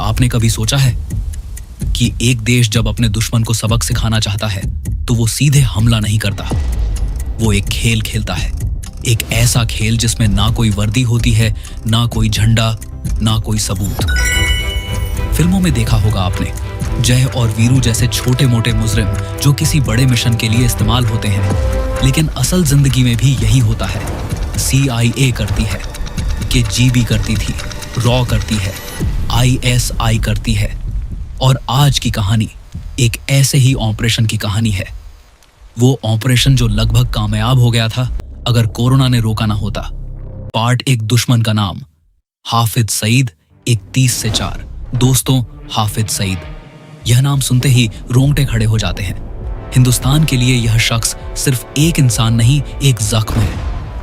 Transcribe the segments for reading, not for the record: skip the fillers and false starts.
आपने कभी सोचा है कि एक देश जब अपने दुश्मन को सबक सिखाना चाहता है तो वो सीधे हमला नहीं करता, वो एक खेल खेलता है। एक ऐसा खेल जिसमें ना कोई वर्दी होती है, ना कोई झंडा, ना कोई सबूत। फिल्मों में देखा होगा आपने, जय और वीरू जैसे छोटे मोटे मुजरिम जो किसी बड़े मिशन के लिए इस्तेमाल होते हैं, लेकिन असल जिंदगी में भी यही होता है। CIA करती है, KGB करती थी, रॉ करती है, ISI करती है, और आज की कहानी एक ऐसे ही ऑपरेशन की कहानी है। वो ऑपरेशन जो लगभग कामयाब हो गया था अगर कोरोना ने रोका ना होता। पार्ट एक, दुश्मन का नाम, हाफिज सईद, 31 से 4। दोस्तों, हाफिज सईद, यह नाम सुनते ही रोंगटे खड़े हो जाते हैं। हिंदुस्तान के लिए यह शख्स सिर्फ एक इंसान नहीं, एक जख्म है।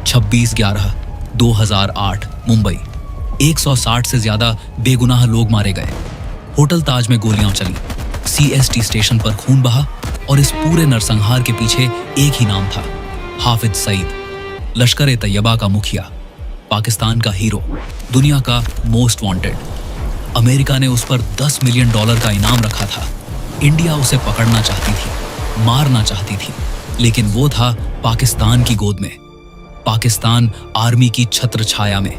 26/11/2008 मुंबई, 160 से ज्यादा बेगुनाह लोग मारे गए। होटल ताज में गोलियां चली, CST स्टेशन पर खून बहा, और इस पूरे नरसंहार के पीछे एक ही नाम था, हाफिज सईद। लश्कर ए तैयबा का मुखिया, पाकिस्तान का हीरो, दुनिया का मोस्ट वांटेड। अमेरिका ने उस पर $10 मिलियन का इनाम रखा था। इंडिया उसे पकड़ना चाहती थी, मारना चाहती थी, लेकिन वो था पाकिस्तान की गोद में, पाकिस्तान आर्मी की छत्र छाया में।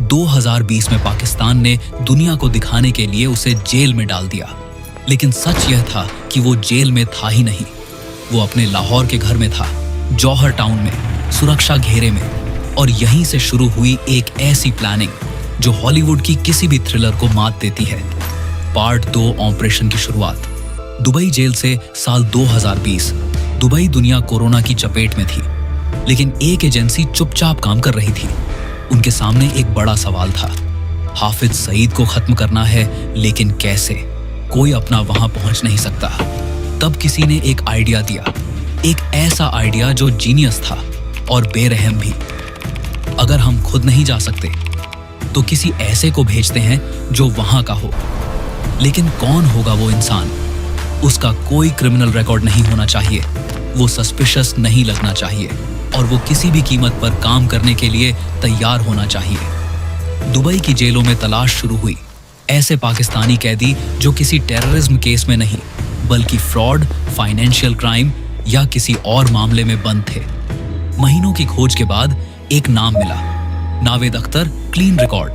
2020 में पाकिस्तान ने दुनिया को दिखाने के लिए उसे जेल में डाल दिया, लेकिन सच यह था कि वो जेल में था ही नहीं। वो अपने लाहौर के घर में था, जौहर टाउन में, सुरक्षा घेरे में। और यहीं से शुरू हुई एक ऐसी प्लानिंग जो हॉलीवुड की किसी भी थ्रिलर को मात देती है। पार्ट 2, ऑपरेशन की शुरुआत। दुबई जेल से साल 2020। दुबई दुनिया कोरोना की चपेट में थी, लेकिन एक एजेंसी चुपचाप काम कर रही थी। उनके सामने एक बड़ा सवाल था, हाफिज सईद को खत्म करना है, लेकिन कैसे? कोई अपना वहां पहुंच नहीं सकता। तब किसी ने एक आइडिया दिया, एक ऐसा आइडिया जो जीनियस था और बेरहम भी। अगर हम खुद नहीं जा सकते तो किसी ऐसे को भेजते हैं जो वहां का हो। लेकिन कौन होगा वो इंसान? उसका कोई क्रिमिनल रिकॉर्ड नहीं होना चाहिए, वो सस्पिशियस नहीं लगना चाहिए, और वो किसी भी कीमत पर काम करने के लिए तैयार होना चाहिए। दुबई की जेलों में तलाश शुरू हुई ऐसे पाकिस्तानी कैदी जो किसी टेररिज्म केस में नहीं, बल्कि फ्रॉड, फाइनेंशियल क्राइम या किसी और मामले में बंद थे। महीनों की खोज के बाद एक नाम मिला, नावेद अख्तर, क्लीन रिकॉर्ड,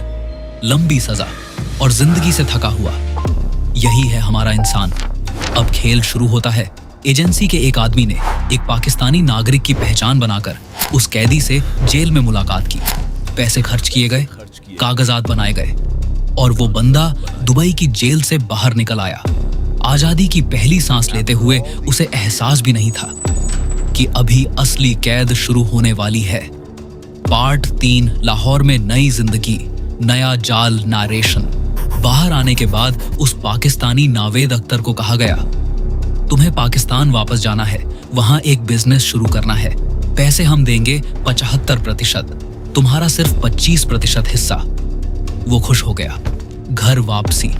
लंबी सजा और जिंदगी से थका हुआ। यही है हमारा इंसान। अब खेल शुरू होता है। एजेंसी के एक आदमी ने एक पाकिस्तानी नागरिक की पहचान बनाकर उस कैदी से जेल में मुलाकात की। पैसे खर्च किए गए, कागजात बनाए गए, और वो बंदा दुबई की जेल से बाहर निकल आया। आजादी की पहली सांस लेते हुए उसे एहसास भी नहीं था कि अभी असली कैद शुरू होने वाली है। पार्ट 3, लाहौर में नई जिंदगी, नया जाल नारेशन। बाहर आने के बाद उस पाकिस्तानी नावेद अख्तर को कहा गया, तुम्हें पाकिस्तान वापस जाना है, वहां एक बिजनेस शुरू करना है। पैसे हम देंगे 75%, तुम्हारा सिर्फ 25% हिस्सा। वो खुश हो गया। घर वापसी,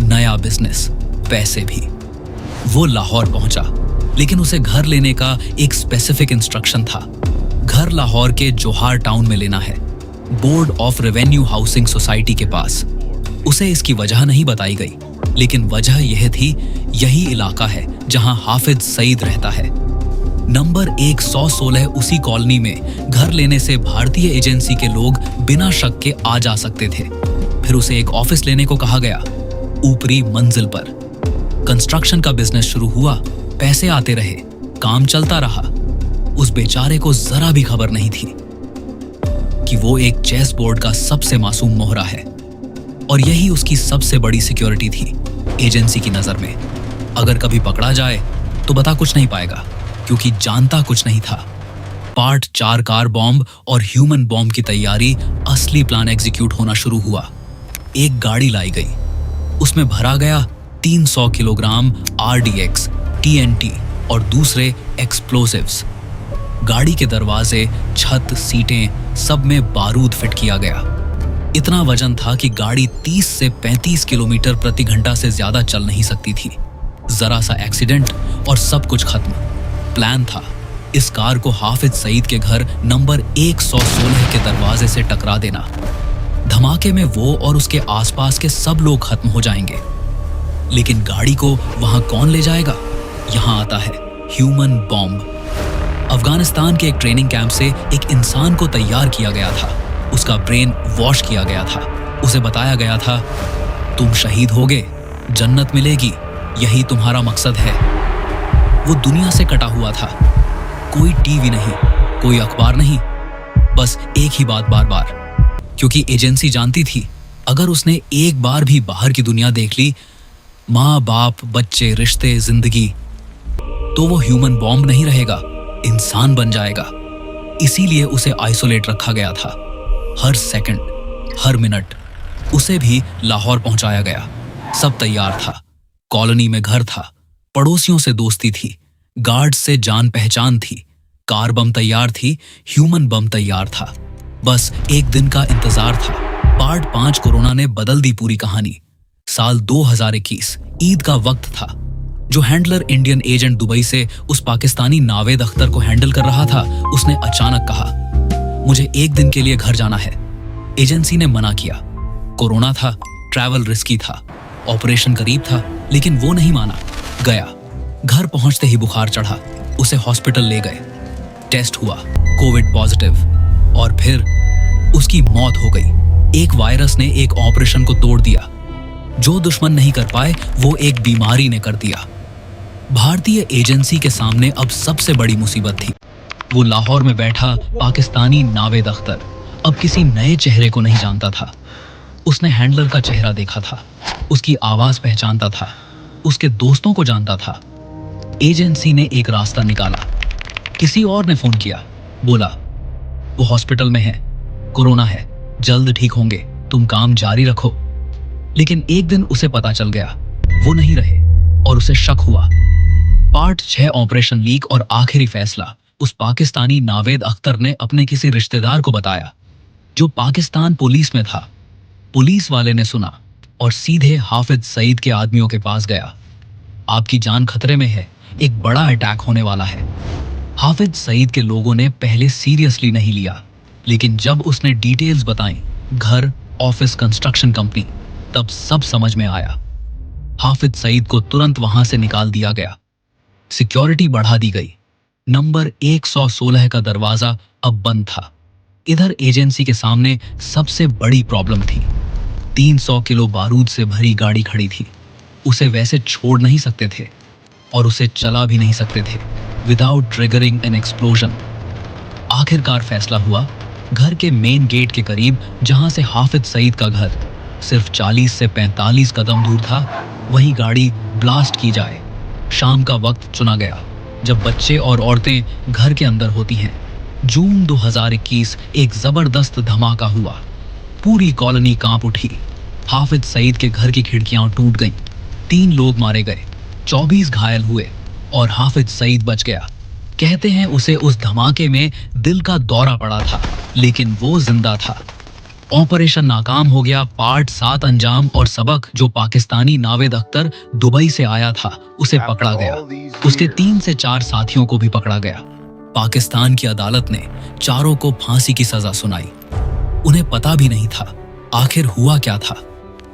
नया बिजनेस, पैसे भी। वो लाहौर पहुंचा, लेकिन उसे घर लेने का एक स्पेसिफिक इंस्ट्रक्शन था। घर लाहौर के जोहार टाउन में लेना है, board of revenue housing society के पास। उसे इसकी वजह नहीं बताई गई, लेकिन वजह यह थी, यही इलाका है जहां हाफिज सईद रहता है। नंबर 116 उसी कॉलोनी में घर लेने से भारतीय एजेंसी के लोग बिना शक के आ जा सकते थे। फिर उसे एक ऑफिस लेने को कहा गया, ऊपरी मंजिल पर। कंस्ट्रक्शन का बिजनेस शुरू हुआ, पैसे आते रहे, काम चलता रहा। उस बेचारे को जरा भी खबर नहीं थी कि वो एक चेस बोर्ड का सबसे मासूम मोहरा है, और यही उसकी सबसे बड़ी सिक्योरिटी थी एजेंसी की नजर में। अगर कभी पकड़ा जाए तो बता कुछ नहीं पाएगा, क्योंकि जानता कुछ नहीं था। पार्ट 4, कार बॉम्ब और ह्यूमन बॉम्ब की तैयारी, असली प्लान एग्जीक्यूट होना शुरू हुआ। एक गाड़ी लाई गई, उसमें भरा गया 300 किलोग्राम RDX, TNT और दूसरे एक्सप्लोसिव्स। गाड़ी के दरवाजे, छत, सीटें, सब में बारूद फिट किया गया। इतना वजन था कि गाड़ी 30 से 35 किलोमीटर प्रति घंटा से ज्यादा चल नहीं सकती थी। जरा सा एक्सीडेंट और सब कुछ खत्म। प्लान था इस कार को हाफिज सईद के घर नंबर 116 के दरवाजे से टकरा देना। धमाके में वो और उसके आसपास के सब लोग खत्म हो जाएंगे। लेकिन गाड़ी को वहां कौन ले जाएगा? यहां आता है ह्यूमन बॉम्ब। अफगानिस्तान के एक ट्रेनिंग कैंप से एक इंसान को तैयार किया गया था। उसका ब्रेन वॉश किया गया था। उसे बताया गया था, तुम शहीद होगे, जन्नत मिलेगी, यही तुम्हारा मकसद है। वो दुनिया से कटा हुआ था। कोई टीवी नहीं, कोई अखबार नहीं, बस एक ही बात बार बार। क्योंकि एजेंसी जानती थी, अगर उसने एक बार भी बाहर की दुनिया देख ली, माँ बाप, बच्चे, रिश्ते, जिंदगी, तो वो ह्यूमन बॉम्ब नहीं रहेगा, इंसान बन जाएगा। इसीलिए उसे आइसोलेट रखा गया था। हर सेकंड, हर मिनट उसे भी लाहौर पहुंचाया गया। सब तैयार था। कॉलोनी में घर था, पड़ोसियों से दोस्ती थी, गार्ड से जान पहचान थी, कार बम तैयार थी, ह्यूमन बम तैयार था। बस एक दिन का इंतजार था। पार्ट 5 कोरोना ने बदल दी पूरी कहानी। साल 2021 ईद का वक्त था। जो हैंडलर इंडियन एजेंट दुबई से उस पाकिस्तानी नावेद अख्तर को हैंडल कर रहा था, उसने अचानक कहा, मुझे एक दिन के लिए घर जाना है। एजेंसी ने मना किया। कोरोना था, ट्रैवल रिस्की था, ऑपरेशन करीब था, लेकिन वो नहीं माना। गया। घर पहुंचते ही बुखार चढ़ा। उसे हॉस्पिटल ले गए। टेस्ट हुआ, कोविड पॉजिटिव, और फिर उसकी मौत हो गई। एक वायरस ने एक ऑपरेशन को तोड़ दिया। जो दुश्मन नहीं कर पाए, वो एक बीमारी ने कर दिया। भारतीय एजेंसी के सामने अब सबसे बड़ी मुसीबत थी। वो लाहौर में बैठा पाकिस्तानी नावेद अख्तर अब किसी नए चेहरे को नहीं जानता था। उसने हैंडलर का चेहरा देखा था, उसकी आवाज पहचानता था, उसके दोस्तों को जानता था। एजेंसी ने एक रास्ता निकाला। किसी और ने फोन किया, बोला वो हॉस्पिटल में है, कोरोना है, जल्द ठीक होंगे, तुम काम जारी रखो। लेकिन एक दिन उसे पता चल गया, वो नहीं रहे, और उसे शक हुआ। पार्ट 6 ऑपरेशन लीक और आखिरी फैसला उस पाकिस्तानी नावेद अख्तर ने अपने किसी रिश्तेदार को बताया, जो पाकिस्तान पुलिस में था। पुलिस वाले ने सुना और सीधे हाफिज सईद के आदमियों के पास गया। आपकी जान खतरे में है, एक बड़ा अटैक होने वाला है। हाफिज सईद के लोगों ने पहले सीरियसली नहीं लिया, लेकिन जब उसने डिटेल्स बताई, घर, ऑफिस, कंस्ट्रक्शन कंपनी, तब सब समझ में आया। हाफिज सईद को तुरंत वहां से निकाल दिया गया। सिक्योरिटी बढ़ा दी गई। नंबर 116 का दरवाजा अब बंद था। इधर एजेंसी के सामने सबसे बड़ी प्रॉब्लम थी। 300 किलो बारूद से भरी गाड़ी खड़ी थी। उसे वैसे छोड़ नहीं सकते थे, और उसे चला भी नहीं सकते थे विदाउट ट्रिगरिंग एन एक्सप्लोजन। आखिरकार फैसला हुआ, घर के मेन गेट के करीब, जहां से हाफिज सईद का घर सिर्फ 40 से 45 कदम दूर था, वही गाड़ी ब्लास्ट की जाए। शाम का वक्त चुना गया, जब बच्चे और औरतें घर के अंदर होती हैं। जून 2021 एक जबरदस्त धमाका हुआ। पूरी कॉलोनी कांप उठी। हाफिज सईद के घर की खिड़कियां टूट गईं। 3 लोग मारे गए, 24 घायल हुए, और हाफिज सईद बच गया। कहते हैं उसे उस धमाके में दिल का दौरा पड़ा था, लेकिन वो जिंदा था। ऑपरेशन नाकाम हो गया। पार्ट 7 अंजाम और सबक। जो पाकिस्तानी नावेद अख्तर दुबई से आया था, उसे पकड़ा गया। उसके 3 से 4 साथियों को भी पकड़ा गया। पाकिस्तान की अदालत ने चारों को फांसी की सजा सुनाई। उन्हें पता भी नहीं था आखिर हुआ क्या था।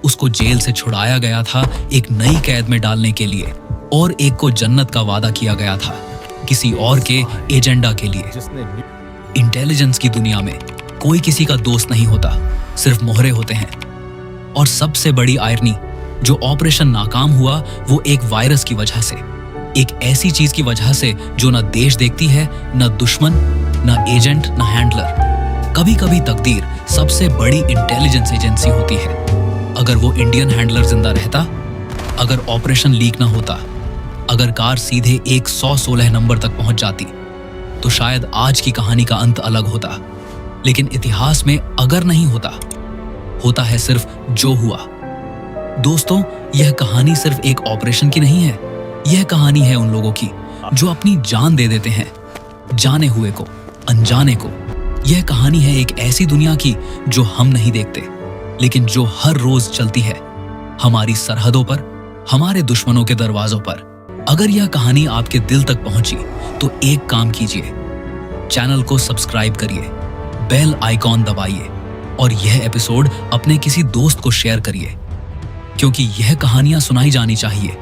उसको जेल से छुड़ाया गया था एक नई कैद में डालने के लिए, और एक को जन्नत का वादा किया गया था किसी और के एजेंडा के लिए। इंटेलिजेंस की दुनिया में कोई किसी का दोस्त नहीं होता, सिर्फ मोहरे होते हैं। और सबसे बड़ी आयरनी, जो ऑपरेशन नाकाम हुआ वो एक वायरस की वजह से, एक ऐसी चीज की वजह से जो न देश देखती है, न दुश्मन, न एजेंट, न हैंडलर। कभी कभी तकदीर सबसे बड़ी इंटेलिजेंस एजेंसी होती है। अगर वो इंडियन हैंडलर जिंदा रहता, अगर ऑपरेशन लीक ना होता, अगर कार सीधे 116 नंबर तक पहुंच जाती, तो शायद आज की कहानी का अंत अलग होता। लेकिन इतिहास में अगर नहीं होता, होता है सिर्फ जो हुआ। दोस्तों, यह कहानी सिर्फ एक ऑपरेशन की नहीं है। यह कहानी है उन लोगों की जो अपनी जान दे देते हैं, जाने हुए को, अनजाने को। यह कहानी है एक ऐसी दुनिया की जो हम नहीं देखते, लेकिन जो हर रोज चलती है हमारी सरहदों पर, हमारे दुश्मनों के दरवाजों पर। अगर यह कहानी आपके दिल तक पहुंची तो एक काम कीजिए, चैनल को सब्सक्राइब करिए, बेल आइकॉन दबाइए और यह एपिसोड अपने किसी दोस्त को शेयर करिए, क्योंकि यह कहानियां सुनाई जानी चाहिए